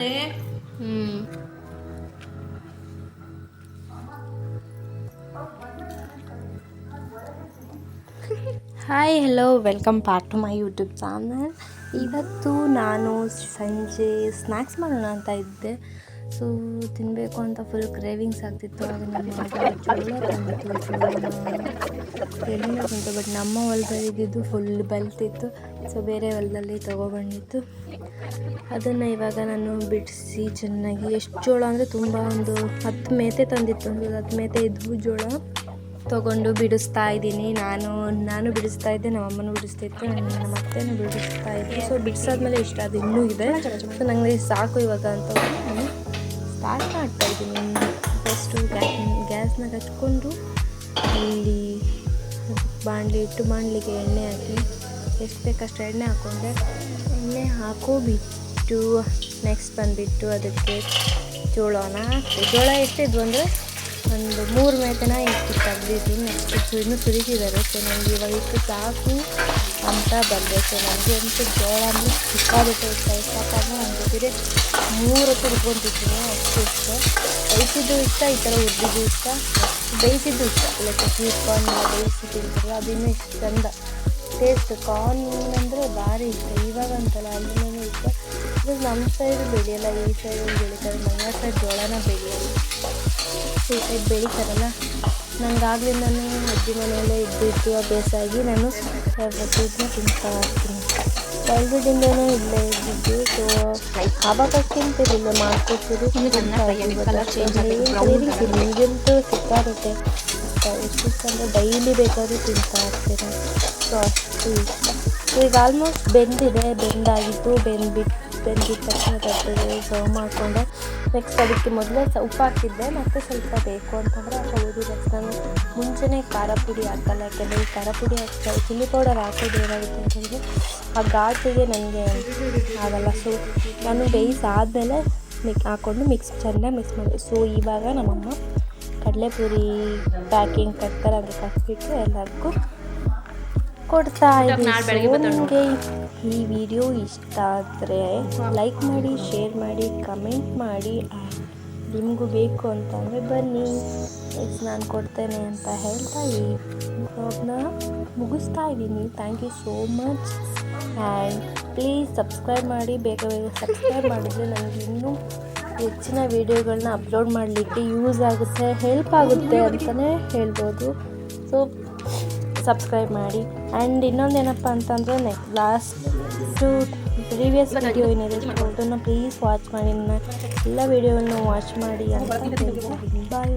Hi hello welcome back to my YouTube channel. ಇವತ್ತು ನಾನು ಸಂಜೆ ಸ್ನ್ಯಾಕ್ಸ್ ಮಾಡೋಣ ಅಂತ ಇದ್ದೆ. ಸೊ ತಿನ್ನಬೇಕು ಅಂತ ಫುಲ್ ಕ್ರೇವಿಂಗ್ಸ್ ಆಗ್ತಿತ್ತು. ಆಗ ನಮ್ಮ ಜೋಳ ತಂದಿತ್ತು, ಎಲ್ಲಿಂದ ಬಂತು ಬಟ್ ನಮ್ಮ ಹೊಲದಲ್ಲಿ ಇದ್ದಿದ್ದು ಫುಲ್ ಬಲ್ತಿತ್ತು. ಸೊ ಬೇರೆ ಹೊಲದಲ್ಲಿ ತೊಗೊಬಂದಿತ್ತು. ಅದನ್ನು ಇವಾಗ ನಾನು ಬಿಡಿಸಿ ಚೆನ್ನಾಗಿ, ಎಷ್ಟು ಜೋಳ ಅಂದರೆ ತುಂಬ, ಒಂದು 10 ಮೇತೆ ತಂದಿತ್ತು. ಒಂದು 10 ಮೇತೆ ಇದ್ವು ಜೋಳ ತೊಗೊಂಡು ಬಿಡಿಸ್ತಾ ಇದ್ದೀನಿ. ನಾನು ಬಿಡಿಸ್ತಾ ಇದ್ದೆ, ನಮ್ಮ ಅಮ್ಮನೂ ಬಿಡಿಸ್ತಾ ಇತ್ತು, ನಮ್ಮ ಅತ್ತೆನೂ ಬಿಡಿಸ್ತಾ ಇದ್ದೆ. ಸೊ ಬಿಡಿಸಾದ್ಮೇಲೆ ಇಷ್ಟ ಅದು ಇನ್ನೂ ಇದೆ. ಸೊ ನನಗೆ ಸಾಕು ಇವಾಗ ಅಂತ ನಾನು ಸ್ಟಾರ್ಟ್ ಮಾಡ್ತಾ ಇದ್ದೀನಿ. ಫಸ್ಟು ಗ್ಯಾಸ್ನಾಗ ಹಚ್ಕೊಂಡು ಇಲ್ಲಿ ಬಾಣಲಿ ಇಟ್ಟು, ಬಾಣಲಿಗೆ ಎಣ್ಣೆ ಹಾಕಿ ಎಷ್ಟು ಬೇಕಷ್ಟು ಎಣ್ಣೆ ಹಾಕ್ಕೊಂಡೆ. ಎಣ್ಣೆ ಹಾಕೋಬಿಟ್ಟು ನೆಕ್ಸ್ಟ್ ಬಂದುಬಿಟ್ಟು ಅದಕ್ಕೆ ಜೋಳನ ಹಾಕ್ತೀವಿ. ಜೋಳ ಎಷ್ಟಿದ್ವು ಅಂದರೆ ಒಂದು 3 ಮೇತನ ಇಟ್ಟು ತೆಗ್ದಿದ್ದು. ನೆಕ್ಸ್ಟ್ ಇನ್ನೂ ಸುರಿತಿದ್ದಾರೆ. ಸೊ ನನಗೆ ಇವಾಗ ಇಷ್ಟು ಸಾಕು ಅಂತ ಬಂದೆ. ಸೊ ನನಗೆ ಅಂತೂ ಜೋಳ ಅಂದರೆ ಸಿಕ್ಕಾಬಿಟ್ಟು ಇಷ್ಟಪಟ್ಟು ನನಗೆ ಬೇರೆ 3 ಹೊತ್ತು ಹುಡ್ಕೊತಿದ್ದೀನಿ. ಅಷ್ಟು ಇಷ್ಟ. ಬೇಯಿಸಿದ್ದು ಇಷ್ಟ, ಈ ಥರ ಹುರಿದಿದ್ದು ಇಷ್ಟ, ಬೇಯಿಸಿದ್ದು ಇಷ್ಟ. ಲೈಕ್ ಸ್ವೀಟ್ ಕಾರ್ನ್ ಎಲ್ಲ ಬೇಯಿಸಿ ತಿಂತಾರೆ, ಅದು ಇನ್ನೂ ಇಷ್ಟು ಚಂದ ಟೇಸ್ಟ್. ಕಾರ್ನ್ ಅಂದರೆ ಭಾರಿ ಇಷ್ಟ. ಇವಾಗ ಅಂತಲ್ಲ ಅಲ್ಲಿನೇ ಇಷ್ಟ. ಬಿಕಾಸ್ ನಮ್ಮ ಸೈಡು ಬೆಳೆಯಲ್ಲ, ಈ ಸೈಡು ಬೆಳೀತಾರೆ. ಮಂಗ್ಳೂರು ಸೈಡ್ ಜೋಳನ ಬೆಳೆಯಲ್ಲ, ಈ ಸೈಡ್ ಬೆಳೀತಾರಲ್ಲ. ನನಗಾಗ್ಲಿಂದನೂ ಅಜ್ಜಿ ಮನೆಯಲ್ಲೇ ಇದ್ದು ಅಭ್ಯಾಸ ಆಗಿ ನಾನು ಇದನ್ನ ತಿಂತಾ ಇರ್ತೀನಿ. ಚೈಲ್ಡ್ಹುಡ್ಡಿಂದನೂ ಇಲ್ಲೇ ಇದ್ದಿದ್ದು. ಸೊ ಆವಾಗ ತಿಂತಿರಲಿಲ್ಲ, ಮಾಡ್ಕೊಡ್ತಿದ್ದು ನಿಮಗಂತೂ ಸಿಕ್ಕಾಗುತ್ತೆ. ಎಷ್ಟು ಅಂದರೆ ಡೈಲಿ ಬೇಕಾದ್ರೂ ತಿಂತಾ ಇರ್ತೀನಿ. ಸೊ ಅಷ್ಟು ಇಷ್ಟ. ಈಗ ಆಲ್ಮೋಸ್ಟ್ ಬೆಂದಾಗಿತ್ತು. ಬೆಂದಿದ್ದ ತಕ್ಷಣ ತಟ್ಟೆಗೆ ಸರ್ವ್ ಮಾಡಿಕೊಂಡೆ. ನೆಕ್ಸ್ಟ್ ಅದಕ್ಕೆ ಮೊದಲೇ ಉಪ್ಪು ಹಾಕಿದ್ದೆ, ಮತ್ತು ಸ್ವಲ್ಪ ಬೇಕು ಅಂತಂದರೆ ಹಾಕೋಬೋದು. ನೆಕ್ಸ್ಟ್ ನಾನು ಮುಂಚೆನೇ ಖಾರ ಪುಡಿ ಹಾಕಲ್ಲ, ಯಾಕೆಂದರೆ ಈ ಖಾರ ಪುಡಿ ಹಾಕ್ತಾರೆ, ಚಿಲ್ಲಿ ಪೌಡರ್ ಹಾಕೋದು ಏನಾಗುತ್ತೆ ಅಂತಂದರೆ ಆ ಘಾಟಿಗೆ ನನಗೆ ಆಗಲ್ಲ. ಸೊ ನಾನು ಬೇಯಿಸಾದ್ಮೇಲೆ ಹಾಕ್ಕೊಂಡು ಚೆನ್ನಾಗಿ ಮಿಕ್ಸ್ ಮಾಡಿದೆ. ಸೊ ಇವಾಗ ನಮ್ಮಮ್ಮ ಕಡಲೆಪುರಿ ಪ್ಯಾಕಿಂಗ್ ಕಟ್ತಾರೆ, ಅದು ಕಟ್ಬಿಟ್ಟು ಎಲ್ಲರಿಗೂ ಕೊಡ್ತಾ ಇದ್ದೀನಿ. ನಿಮಗೆ ಈ ವಿಡಿಯೋ ಇಷ್ಟ ಆದರೆ ಲೈಕ್ ಮಾಡಿ, ಶೇರ್ ಮಾಡಿ, ಕಮೆಂಟ್ ಮಾಡಿ. ನಿಮಗೂ ಬೇಕು ಅಂತಂದರೆ ಬನ್ನಿ, ನಾನು ಕೊಡ್ತೇನೆ ಅಂತ ಹೇಳ್ತಾ ಈ ವ್ಲಾಗ್ನ ಮುಗಿಸ್ತಾ ಇದ್ದೀನಿ. Thank you so much. And please subscribe ಮಾಡಿ. ಬೇಗ ಸಬ್ಸ್ಕ್ರೈಬ್ ಮಾಡಿದರೆ ನನಗೆ ಇನ್ನೂ ಹೆಚ್ಚಿನ ವೀಡಿಯೋಗಳನ್ನ ಅಪ್ಲೋಡ್ ಮಾಡಲಿಕ್ಕೆ ಯೂಸ್ ಆಗುತ್ತೆ, ಹೆಲ್ಪ್ ಆಗುತ್ತೆ ಅಂತಲೇ ಹೇಳ್ಬೋದು. ಸೊ ಸಬ್ಸ್ಕ್ರೈಬ್ ಮಾಡಿ. ಆ್ಯಂಡ್ ಇನ್ನೊಂದೇನಪ್ಪ ಅಂತಂದರೆ ಲಾಸ್ಟು ಪ್ರೀವಿಯಸ್ ವಿಡಿಯೋ ಏನಿದೆ ಅದನ್ನು ಪ್ಲೀಸ್ ವಾಚ್ ಮಾಡಿ. ನನ್ನ ಎಲ್ಲ ವೀಡಿಯೋವನ್ನು ವಾಚ್ ಮಾಡಿ ಅಂತ ಹೇಳ್ತೀನಿ. ಬಾಯ್.